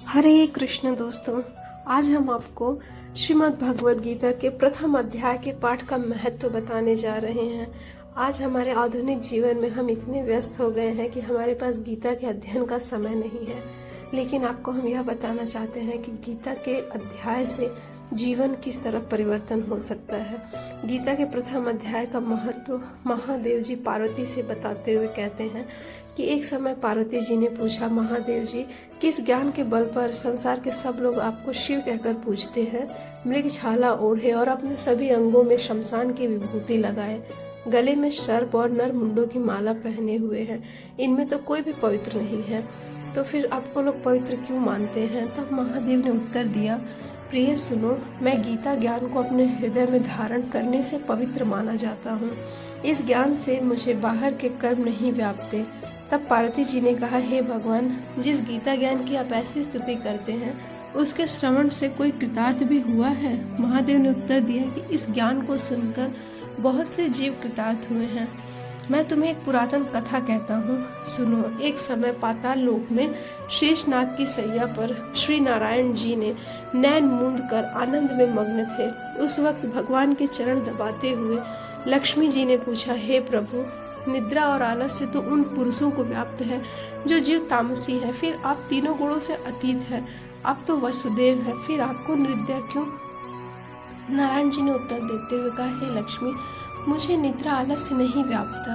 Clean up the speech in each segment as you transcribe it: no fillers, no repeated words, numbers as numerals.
हरे कृष्ण दोस्तों, आज हम आपको श्रीमद् भगवद गीता के प्रथम अध्याय के पाठ का महत्व बताने जा रहे हैं। आज हमारे आधुनिक जीवन में हम इतने व्यस्त हो गए हैं कि हमारे पास गीता के अध्ययन का समय नहीं है, लेकिन आपको हम यह बताना चाहते हैं कि गीता के अध्याय से जीवन किस तरह परिवर्तन हो सकता है। गीता के प्रथम अध्याय का महत्व महादेव जी पार्वती से बताते हुए कहते हैं कि एक समय पार्वती जी ने पूछा, महादेव जी, किस ज्ञान के बल पर संसार के सब लोग आपको शिव कहकर पूजते हैं? मृग छाला ओढ़े और अपने सभी अंगों में शमशान की विभूति लगाए, गले में सर्प और नर मुंडों की माला पहने हुए हैं, इनमें तो कोई भी पवित्र नहीं है, तो फिर आपको लोग पवित्र क्यों मानते हैं? तब महादेव ने उत्तर दिया, प्रिय सुनो, मैं गीता ज्ञान को अपने हृदय में धारण करने से पवित्र माना जाता हूँ। इस ज्ञान से मुझे बाहर के कर्म नहीं व्यापते। तब पार्वती जी ने कहा, हे भगवान, जिस गीता ज्ञान की आप ऐसी स्तुति करते हैं, उसके श्रवण से कोई कृतार्थ भी हुआ है? महादेव ने उत्तर दिया कि इस ज्ञान को सुनकर बहुत से जीव कृतार्थ हुए हैं। मैं तुम्हें एक पुरातन कथा कहता हूँ, सुनो। एक समय पाताल लोक में शेषनाग की सैया पर श्री नारायण जी ने नैन मूंद कर आनंद में मग्न थे। उस वक्त भगवान के चरण दबाते हुए लक्ष्मी जी ने पूछा, हे प्रभु, निद्रा और आलस्य तो उन पुरुषों को व्याप्त है जो जीव तामसी है, फिर आप तीनों गुणों से अतीत है, आप तो वसुदेव है, फिर आपको निद्रा क्यों? नारायण जी ने उत्तर देते हुए कहा, हे लक्ष्मी, मुझे निद्रा आलस्य नहीं व्यापता।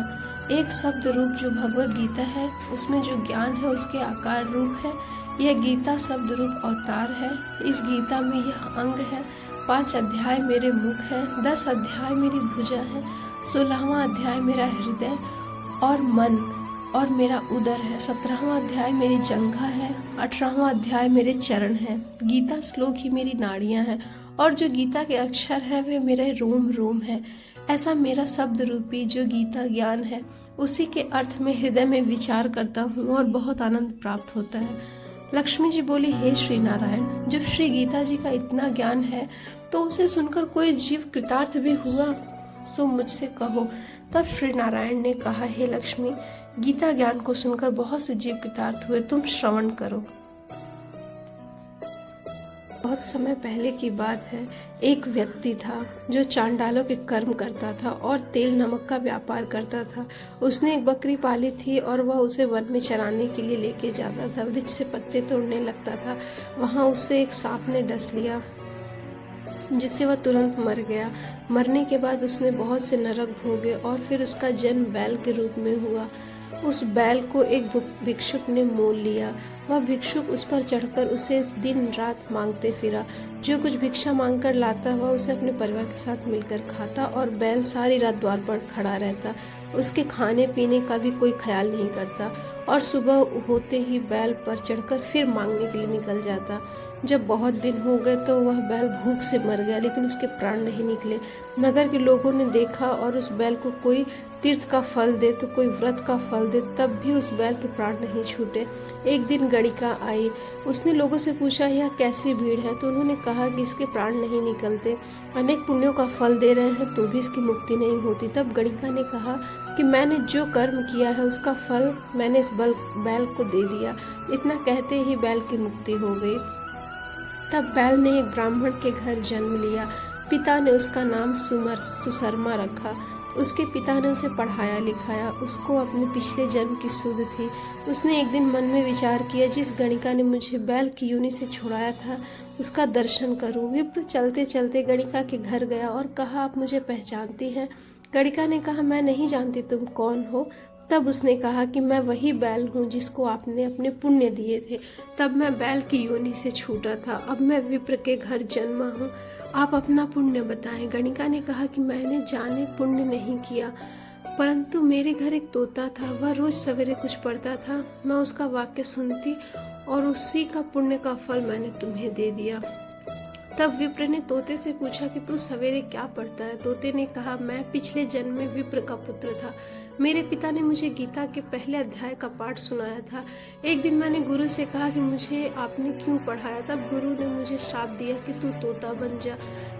एक शब्द रूप जो भगवत गीता है, उसमें जो ज्ञान है उसके आकार रूप है। यह गीता शब्द रूप अवतार है। इस गीता में यह अंग है। 5 अध्याय मेरे मुख है, 10 अध्याय मेरी भुजा है, 16वां अध्याय मेरा हृदय और मन और मेरा उदर है, 17वां अध्याय मेरी जंघा है, 18वां अध्याय मेरे चरण है। गीता श्लोक ही मेरी नाड़ियां हैं और जो गीता के अक्षर हैं वे मेरे रोम रोम है। ऐसा मेरा शब्द रूपी जो गीता ज्ञान है, उसी के अर्थ में हृदय में विचार करता हूँ और बहुत आनंद प्राप्त होता है। लक्ष्मी जी बोली, हे श्री नारायण, जब श्री गीता जी का इतना ज्ञान है तो उसे सुनकर कोई जीव कृतार्थ भी हुआ? सो मुझसे कहो। तब श्री नारायण ने कहा, हे लक्ष्मी, गीता ज्ञान को सुनकर बहुत से जीव कृतार्थ हुए, तुम श्रवण करो। बहुत समय पहले की बात है। एक व्यक्ति था जो चांडालों के कर्म करता था और तेल नमक का व्यापार करता था। उसने एक बकरी पाली थी और वह उसे वन में चराने के लिए लेके जाता था। वृक्ष से पत्ते तोड़ने लगता था। वहां उसे एक सांप ने डस लिया, जिससे वह तुरंत मर गया। मरने के बाद उसने बहुत से नरक भोगे और फिर उसका जन्म बैल के रूप में हुआ। उस बैल को एक भिक्षुक ने मोल लिया। वह भिक्षुक उस पर चढ़कर उसे दिन रात मांगते फिरा। जो कुछ भिक्षा मांगकर लाता वह उसे अपने परिवार के साथ मिलकर खाता और बैल सारी रात द्वार पर खड़ा रहता। उसके खाने पीने का भी कोई ख्याल नहीं करता और सुबह होते ही बैल पर चढ़कर फिर मांगने के लिए निकल जाता। जब बहुत दिन हो गए तो वह बैल भूख से मर गया, लेकिन उसके प्राण नहीं निकले। नगर के लोगों ने देखा और उस बैल को कोई तीर्थ का फल दे तो कोई व्रत का फल दे, तब भी उस बैल के प्राण नहीं छूटे। एक दिन गणिका आई। उसने लोगों से पूछा, यह कैसी भीड़ है? तो उन्होंने कहा कि इसके प्राण नहीं निकलते, अनेक पुण्यों का फल दे रहे हैं तो भी इसकी मुक्ति नहीं होती। तब गणिका ने कहा कि मैंने जो कर्म किया है उसका फल मैंने इस बैल को दे दिया। इतना कहते ही बैल की मुक्ति हो गई। तब बैल ने एक ब्राह्मण के घर जन्म लिया। पिता ने उसका नाम सुशर्मा रखा। उसके पिता ने उसे पढ़ाया लिखाया। उसको अपने पिछले जन्म की सुध थी। उसने एक दिन मन में विचार किया, जिस गणिका ने मुझे बैल की योनि से छुड़ाया था उसका दर्शन करूं। विप्र चलते चलते गणिका के घर गया और कहा, आप मुझे पहचानती हैं? गणिका ने कहा, मैं नहीं जानती, तुम कौन हो? तब उसने कहा कि मैं वही बैल हूँ जिसको आपने अपने पुण्य दिए थे। तब मैं बैल की योनि से छूटा था, अब मैं विप्र के घर जन्मा हूँ, आप अपना पुण्य बताएं। गणिका ने कहा कि मैंने जाने पुण्य नहीं किया, परंतु मेरे घर एक तोता था, वह रोज सवेरे कुछ पढ़ता था, मैं उसका वाक्य सुनती और उसी का पुण्य का फल मैंने तुम्हें दे दिया। तब विप्र ने तोते से पूछा कि तू सवेरे क्या पढ़ता है? तोते ने कहा, मैं पिछले जन्म में विप्र का पुत्र था, मेरे पिता ने मुझे गीता के पहले अध्याय का पाठ सुनाया था। एक दिन मैंने गुरु से कहा कि मुझे आपने क्यों पढ़ाया, तब गुरु ने मुझे श्राप दिया कि तू तोता बन जा।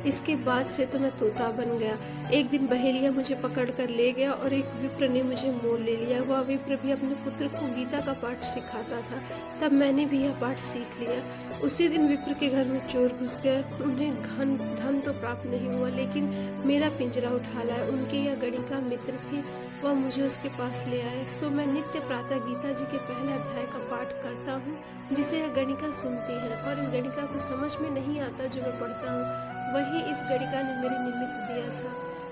इसके बाद से तो मैं तोता बन गया। एक दिन बहेलिया मुझे पकड़ कर ले गया और एक विप्र ने मुझे मोल ले लिया। वह विप्र भी अपने पुत्र को गीता का पाठ सिखाता था। तब मैंने भी यह पाठ सीख लिया। उसी दिन विप्र के घर में चोर घुस गए। उन्हें धन तो प्राप्त नहीं हुआ, लेकिन मेरा पिंजरा उठा लाया। उनके यह गणिका मित्र थे, वह मुझे उसके पास ले आए। सो मैं नित्य प्रातः गीता जी के पहले अध्याय का पाठ करता हूँ, जिसे यह गणिका सुनती है, और इस गणिका को समझ में नहीं आता जो मैं पढ़ता हूँ, वही इस गणिका ने मेरे निमित्त दिया था।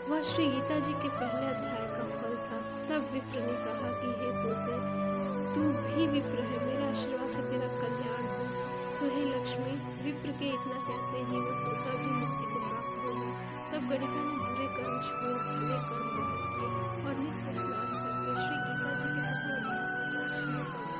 वह श्री गीता जी के पहले अध्याय का फल था। तब विप्र ने कहा कि हे तोते, तू भी विप्र है, मेरे आशीर्वाद से तेरा कल्याण हो। सो हे लक्ष्मी, विप्र के इतना कहते ही वह तोता भी मुक्ति को प्राप्त हो गया। तब गणिका ने बुरे कर्म छोड़ भले कर्म ग्रहण किए और नित्य स्नान करके श्री गीता जी के प्रथम अध्याय का पाठ शुरू कर